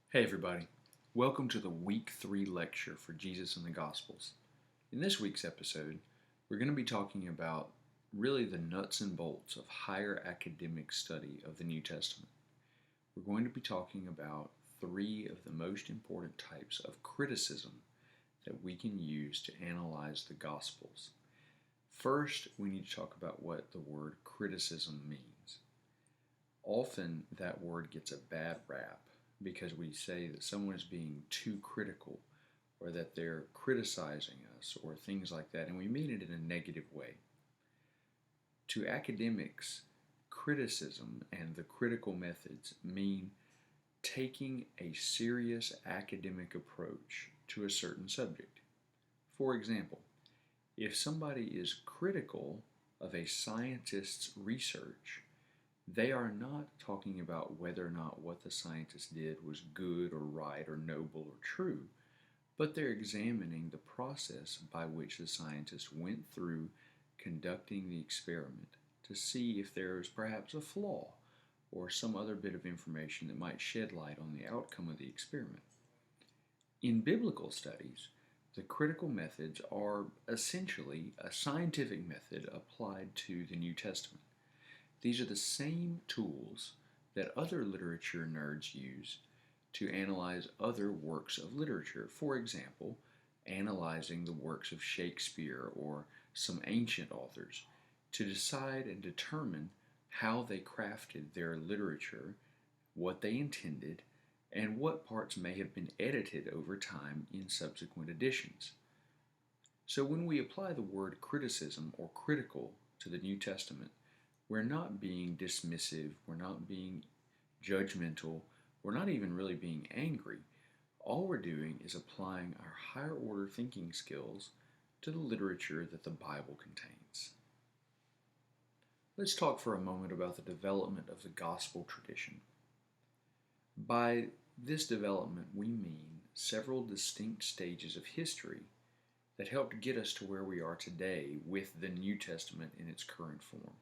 Hey everybody, welcome to the week 3 lecture for Jesus and the Gospels. In this week's episode, we're going to be talking about really the nuts and bolts of higher academic study of the New Testament. We're going to be talking about 3 of the most important types of criticism that we can use to analyze the Gospels. First, we need to talk about what the word criticism means. Often that word gets a bad rap because we say that someone is being too critical or that they're criticizing us or things like that, and we mean it in a negative way. To academics, criticism and the critical methods mean taking a serious academic approach to a certain subject. For example, if somebody is critical of a scientist's research, they are not talking about whether or not what the scientist did was good or right or noble or true, but they're examining the process by which the scientist went through conducting the experiment to see if there is perhaps a flaw or some other bit of information that might shed light on the outcome of the experiment. In biblical studies, the critical methods are essentially a scientific method applied to the New Testament. These are the same tools that other literature nerds use to analyze other works of literature. For example, analyzing the works of Shakespeare or some ancient authors to decide and determine how they crafted their literature, what they intended, and what parts may have been edited over time in subsequent editions. So when we apply the word criticism or critical to the New Testament, we're not being dismissive, we're not being judgmental, we're not even really being angry. All we're doing is applying our higher order thinking skills to the literature that the Bible contains. Let's talk for a moment about the development of the gospel tradition. By this development, we mean several distinct stages of history that helped get us to where we are today with the New Testament in its current form.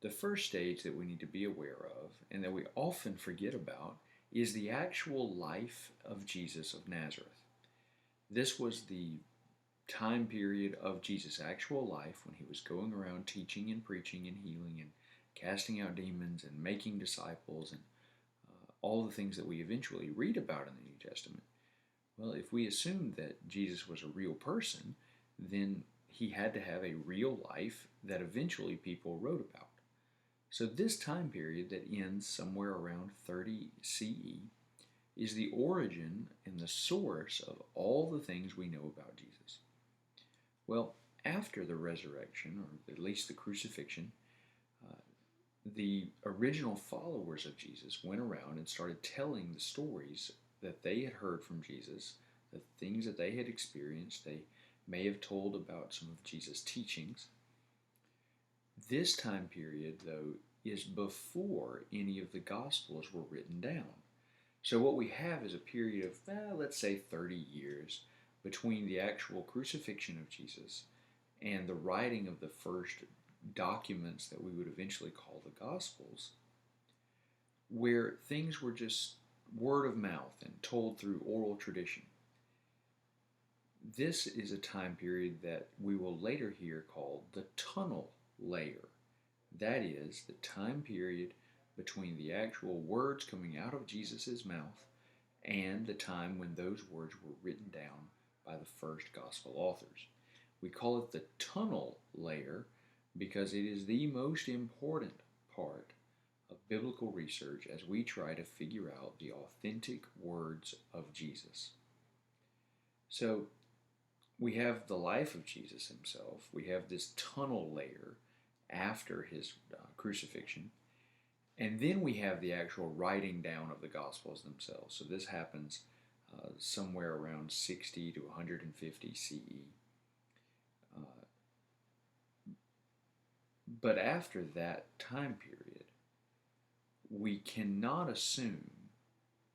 The first stage that we need to be aware of, and that we often forget about, is the actual life of Jesus of Nazareth. This was the time period of Jesus' actual life when he was going around teaching and preaching and healing and casting out demons and making disciples and all the things that we eventually read about in the New Testament. Well, if we assume that Jesus was a real person, then he had to have a real life that eventually people wrote about. So this time period that ends somewhere around 30 CE is the origin and the source of all the things we know about Jesus. Well, after the resurrection, or at least the crucifixion, the original followers of Jesus went around and started telling the stories that they had heard from Jesus, the things that they had experienced. They may have told about some of Jesus' teachings. This time period, though, is before any of the Gospels were written down. So what we have is a period of, let's say, 30 years between the actual crucifixion of Jesus and the writing of the first documents that we would eventually call the Gospels, where things were just word of mouth and told through oral tradition. This is a time period that we will later hear called the tunnel layer. That is the time period between the actual words coming out of Jesus' mouth and the time when those words were written down by the first gospel authors. We call it the tunnel layer because it is the most important part of biblical research as we try to figure out the authentic words of Jesus. So we have the life of Jesus himself. We have this tunnel layer after his crucifixion. And then we have the actual writing down of the Gospels themselves. So this happens somewhere around 60 to 150 CE. But after that time period, we cannot assume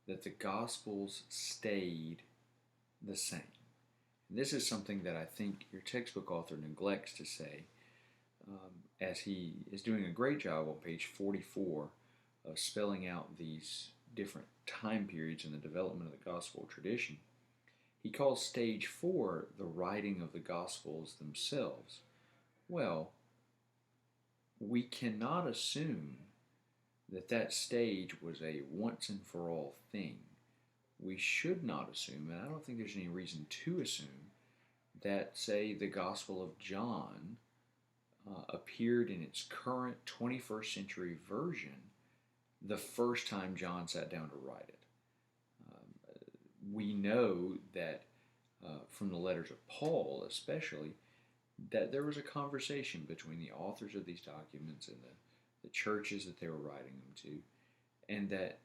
that the Gospels stayed the same. This is something that I think your textbook author neglects to say, as he is doing a great job on page 44 of spelling out these different time periods in the development of the gospel tradition. He calls stage 4 the writing of the gospels themselves. Well, we cannot assume that stage was a once and for all thing. We should not assume, and I don't think there's any reason to assume, that, say, the Gospel of John appeared in its current 21st century version the first time John sat down to write it. We know that from the letters of Paul especially, that there was a conversation between the authors of these documents and the churches that they were writing them to, and that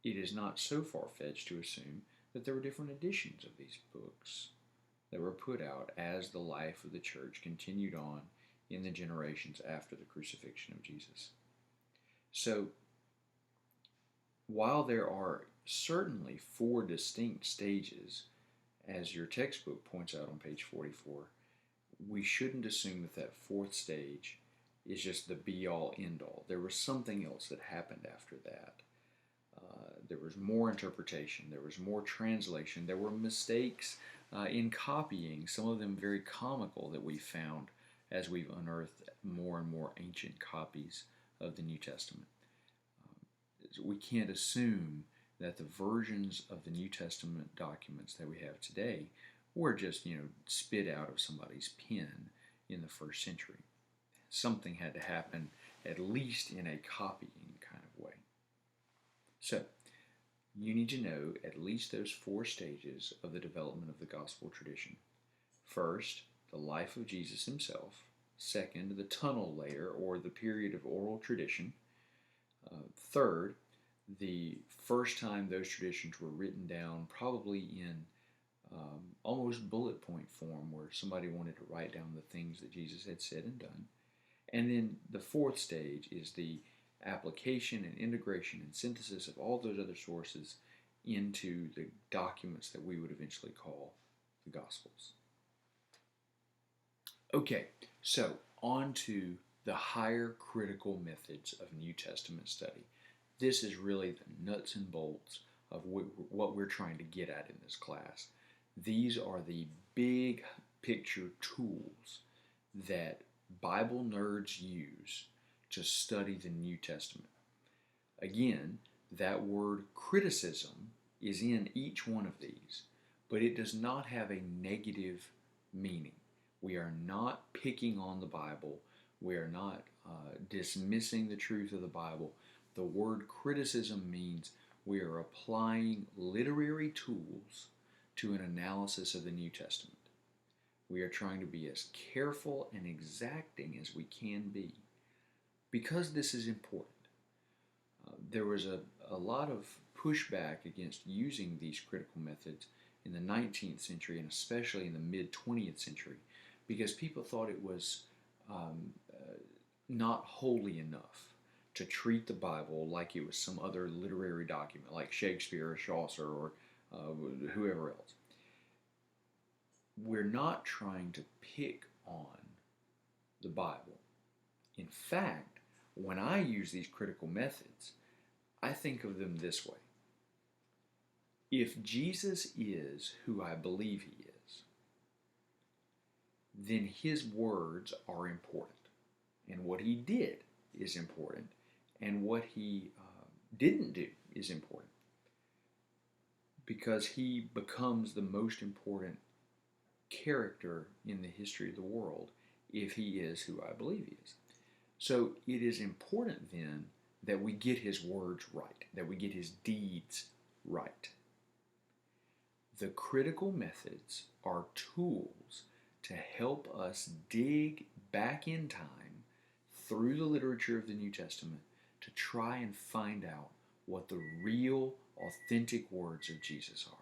it is not so far-fetched to assume that there were different editions of these books that were put out as the life of the church continued on in the generations after the crucifixion of Jesus. So, while there are certainly 4 distinct stages, as your textbook points out on page 44, we shouldn't assume that 4th stage is just the be-all, end-all. There was something else that happened after that. There was more interpretation, there was more translation, there were mistakes in copying, some of them very comical, that we found as we've unearthed more and more ancient copies of the New Testament. We can't assume that the versions of the New Testament documents that we have today were just, spit out of somebody's pen in the 1st century. Something had to happen, at least in a copying kind of way. So, you need to know at least those 4 stages of the development of the gospel tradition. First, the life of Jesus himself. Second, the tunnel layer, or the period of oral tradition. Third, the first time those traditions were written down, probably in almost bullet point form, where somebody wanted to write down the things that Jesus had said and done. And then the 4th stage is the application and integration and synthesis of all those other sources into the documents that we would eventually call the Gospels. Okay, so on to the higher critical methods of New Testament study. This is really the nuts and bolts of what we're trying to get at in this class. These are the big picture tools that Bible nerds use to study the New Testament. Again, that word criticism is in each one of these, but it does not have a negative meaning. We are not picking on the Bible. We are not dismissing the truth of the Bible. The word criticism means we are applying literary tools to an analysis of the New Testament. We are trying to be as careful and exacting as we can be, because this is important. There was a lot of pushback against using these critical methods in the 19th century, and especially in the mid-20th century, because people thought it was not holy enough to treat the Bible like it was some other literary document, like Shakespeare or Chaucer or whoever else. We're not trying to pick on the Bible. In fact, when I use these critical methods, I think of them this way. If Jesus is who I believe he is, then his words are important, and what he did is important, and what he didn't do is important, because he becomes the most important character in the history of the world if he is who I believe he is. So it is important then that we get his words right, that we get his deeds right. The critical methods are tools to help us dig back in time through the literature of the New Testament to try and find out what the real, authentic words of Jesus are.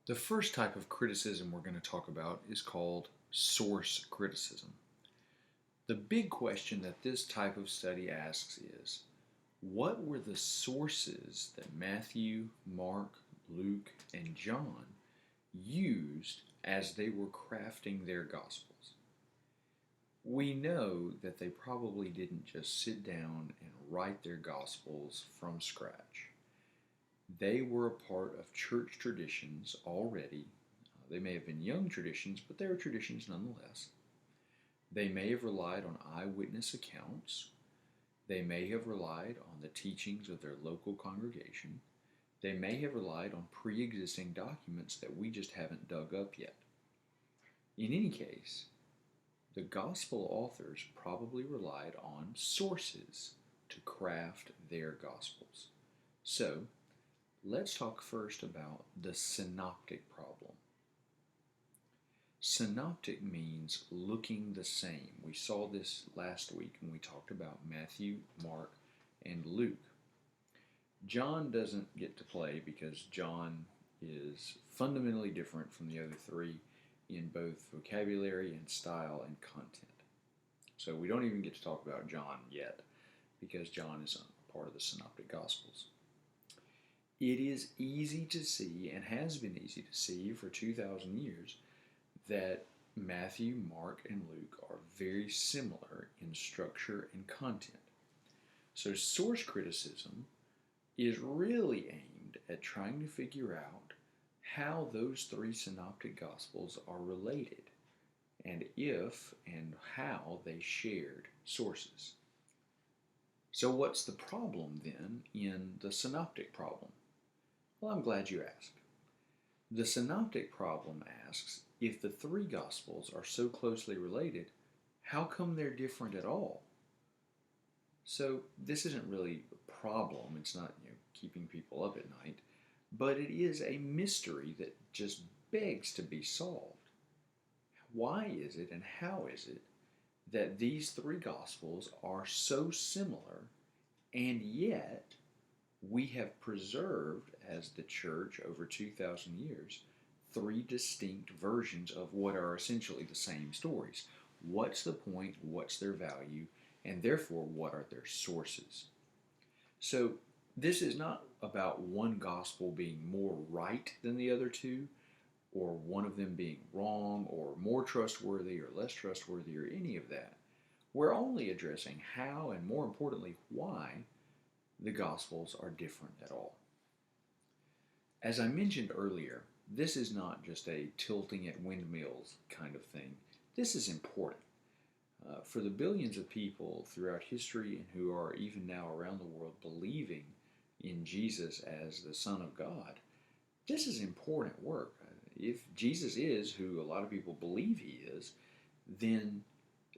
The first type of criticism we're going to talk about is called source criticism. The big question that this type of study asks is, what were the sources that Matthew, Mark, Luke, and John used as they were crafting their Gospels? We know that they probably didn't just sit down and write their Gospels from scratch. They were a part of church traditions already. They may have been young traditions, but they were traditions nonetheless. They may have relied on eyewitness accounts. They may have relied on the teachings of their local congregation. They may have relied on pre existing documents that we just haven't dug up yet. In any case, the gospel authors probably relied on sources to craft their gospels. So, let's talk first about the synoptic problem. Synoptic means looking the same. We saw this last week when we talked about Matthew, Mark, and Luke. John doesn't get to play because John is fundamentally different from the other three in both vocabulary and style and content. So we don't even get to talk about John yet because John is a part of the Synoptic Gospels. It is easy to see, and has been easy to see for 2,000 years, that Matthew, Mark, and Luke are very similar in structure and content. So source criticism is really aimed at trying to figure out how those three synoptic gospels are related, and if and how they shared sources. So what's the problem then in the synoptic problem? Well, I'm glad you asked. The synoptic problem asks, if the three gospels are so closely related, how come they're different at all? So this isn't really a problem. It's not keeping people up at night, but it is a mystery that just begs to be solved. Why is it and how is it that these three gospels are so similar, and yet we have preserved, as the church over 2,000 years, three distinct versions of what are essentially the same stories? What's the point? What's their value? And therefore, what are their sources? So this is not about one gospel being more right than the other two, or one of them being wrong, or more trustworthy or less trustworthy, or any of that. We're only addressing how, and more importantly, why the Gospels are different at all. As I mentioned earlier, this is not just a tilting at windmills kind of thing. This is important. For the billions of people throughout history and who are even now around the world believing in Jesus as the Son of God, this is important work. If Jesus is who a lot of people believe he is, then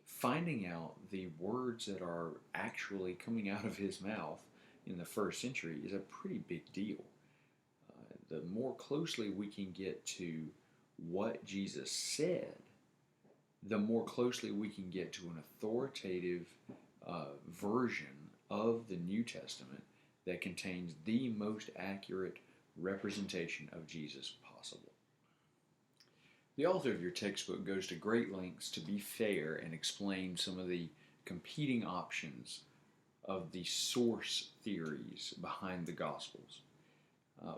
finding out the words that are actually coming out of his mouth in the first century is a pretty big deal. The more closely we can get to what Jesus said, the more closely we can get to an authoritative version of the New Testament that contains the most accurate representation of Jesus possible. The author of your textbook goes to great lengths to be fair and explain some of the competing options of the source theories behind the Gospels.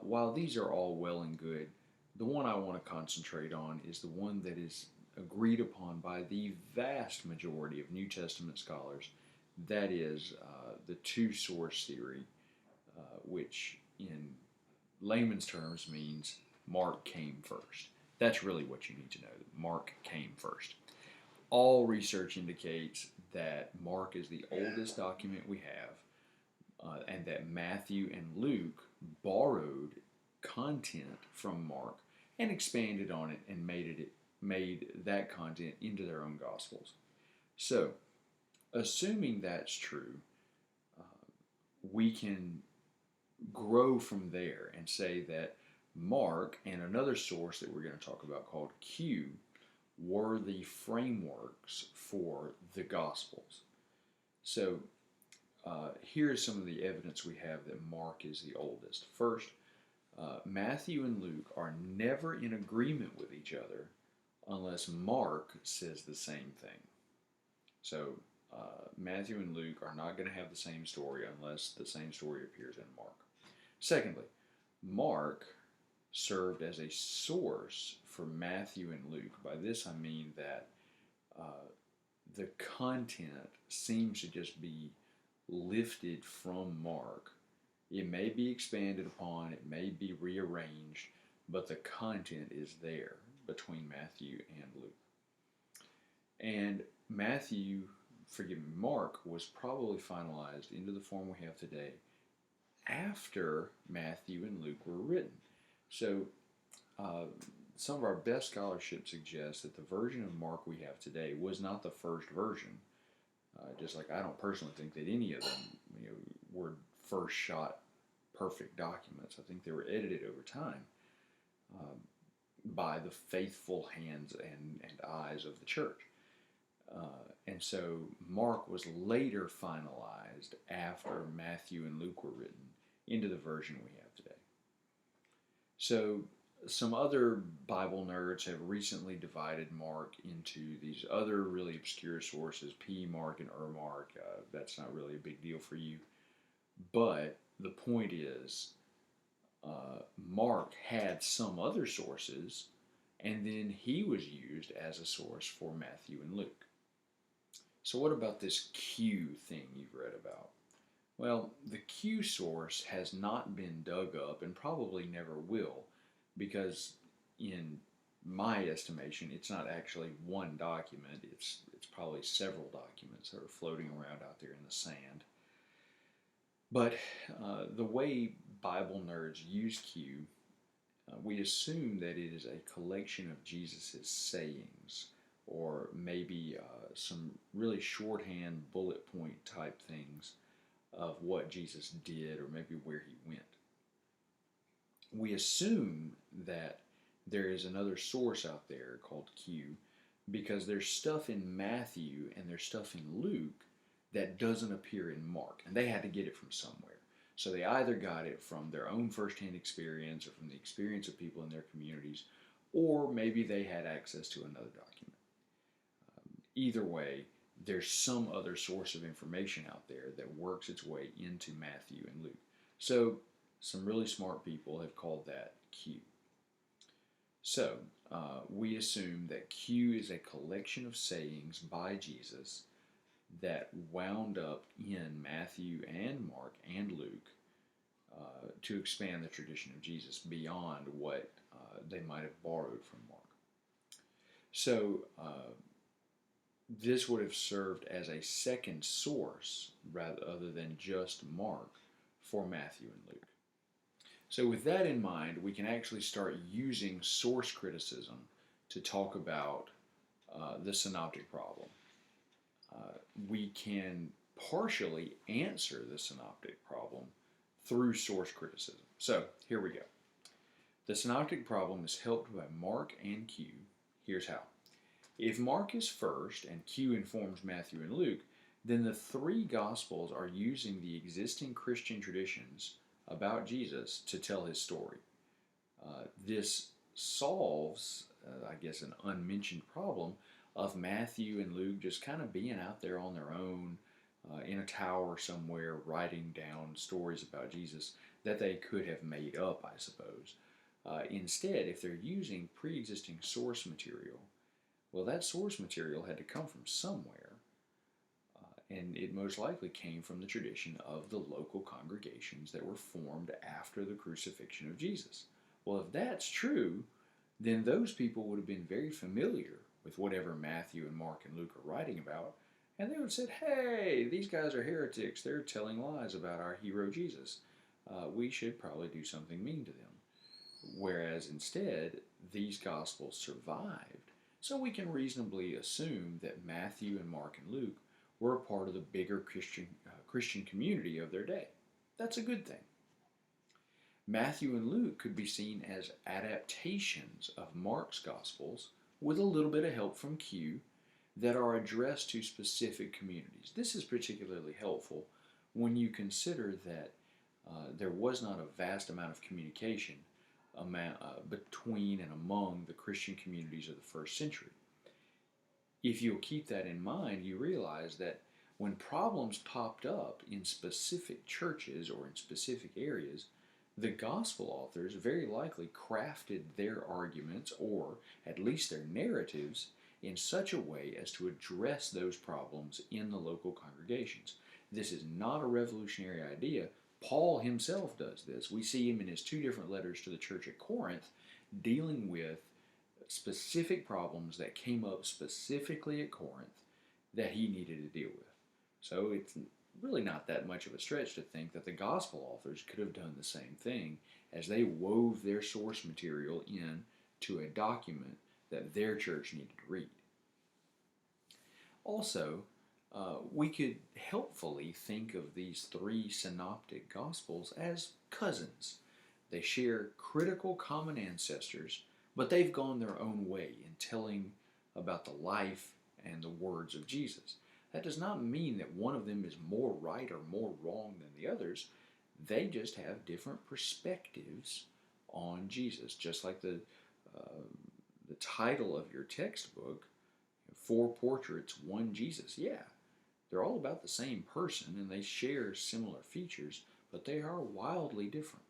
While these are all well and good, the one I want to concentrate on is the one that is agreed upon by the vast majority of New Testament scholars. That is the two-source theory, which in layman's terms means Mark came first. That's really what you need to know. Mark came first. All research indicates that Mark is the oldest document we have, and that Matthew and Luke borrowed content from Mark and expanded on it and made that content into their own Gospels. So, assuming that's true, we can grow from there and say that Mark and another source that we're going to talk about called Q were the frameworks for the Gospels. So here's some of the evidence we have that Mark is the oldest. First, Matthew and Luke are never in agreement with each other unless Mark says the same thing. So Matthew and Luke are not going to have the same story unless the same story appears in Mark. Secondly, Mark served as a source for Matthew and Luke. By this I mean that the content seems to just be lifted from Mark. It may be expanded upon, it may be rearranged, but the content is there between Matthew and Luke. And Matthew, forgive me, Mark was probably finalized into the form we have today after Matthew and Luke were written. So uh, some of our best scholarship suggests that the version of Mark we have today was not the first version. Just like I don't personally think that any of them, were first shot perfect documents. I think they were edited over time by the faithful hands and eyes of the church. And so Mark was later finalized after Matthew and Luke were written into the version we have today. So some other Bible nerds have recently divided Mark into these other really obscure sources, P. Mark and Mark. That's not really a big deal for you. But the point is, Mark had some other sources, and then he was used as a source for Matthew and Luke. So what about this Q thing you've read about? Well, the Q source has not been dug up and probably never will, because in my estimation, it's not actually one document. It's probably several documents that are floating around out there in the sand. But the way Bible nerds use Q, we assume that it is a collection of Jesus' sayings, or maybe some really shorthand bullet point type things of what Jesus did, or maybe where he went. We assume that there is another source out there called Q, because there's stuff in Matthew and there's stuff in Luke that doesn't appear in Mark, and they had to get it from somewhere. So they either got it from their own firsthand experience or from the experience of people in their communities, or maybe they had access to another document. Either way, there's some other source of information out there that works its way into Matthew and Luke. So some really smart people have called that Q. So we assume that Q is a collection of sayings by Jesus that wound up in Matthew and Mark and Luke to expand the tradition of Jesus beyond what they might have borrowed from Mark. So this would have served as a second source rather other than just Mark for Matthew and Luke. So with that in mind, we can actually start using source criticism to talk about the synoptic problem. We can partially answer the synoptic problem through source criticism. So here we go. The synoptic problem is helped by Mark and Q. Here's how. If Mark is first and Q informs Matthew and Luke, then the three Gospels are using the existing Christian traditions about Jesus to tell his story. This solves, I guess, an unmentioned problem of Matthew and Luke just kind of being out there on their own in a tower somewhere writing down stories about Jesus that they could have made up, I suppose. Instead, if they're using pre-existing source material, well, that source material had to come from somewhere, and it most likely came from the tradition of the local congregations that were formed after the crucifixion of Jesus. Well, if that's true, then those people would have been very familiar with whatever Matthew and Mark and Luke are writing about, and they would have said, hey, these guys are heretics. They're telling lies about our hero Jesus. We should probably do something mean to them. Whereas instead, these Gospels survived, so we can reasonably assume that Matthew and Mark and Luke were a part of the bigger Christian community of their day. That's a good thing. Matthew and Luke could be seen as adaptations of Mark's Gospels with a little bit of help from Q that are addressed to specific communities. This is particularly helpful when you consider that there was not a vast amount of communication between and among the Christian communities of the first century. If you'll keep that in mind, you realize that when problems popped up in specific churches or in specific areas, the gospel authors very likely crafted their arguments, or at least their narratives, in such a way as to address those problems in the local congregations. This is not a revolutionary idea. Paul himself does this. We see him in his two different letters to the church at Corinth dealing with specific problems that came up specifically at Corinth that he needed to deal with. So it's really not that much of a stretch to think that the gospel authors could have done the same thing as they wove their source material in to a document that their church needed to read. Also, we could helpfully think of these three synoptic gospels as cousins. They share critical common ancestors, but they've gone their own way in telling about the life and the words of Jesus. That does not mean that one of them is more right or more wrong than the others. They just have different perspectives on Jesus. Just like the title of your textbook, Four Portraits, One Jesus. Yeah, they're all about the same person and they share similar features, but they are wildly different.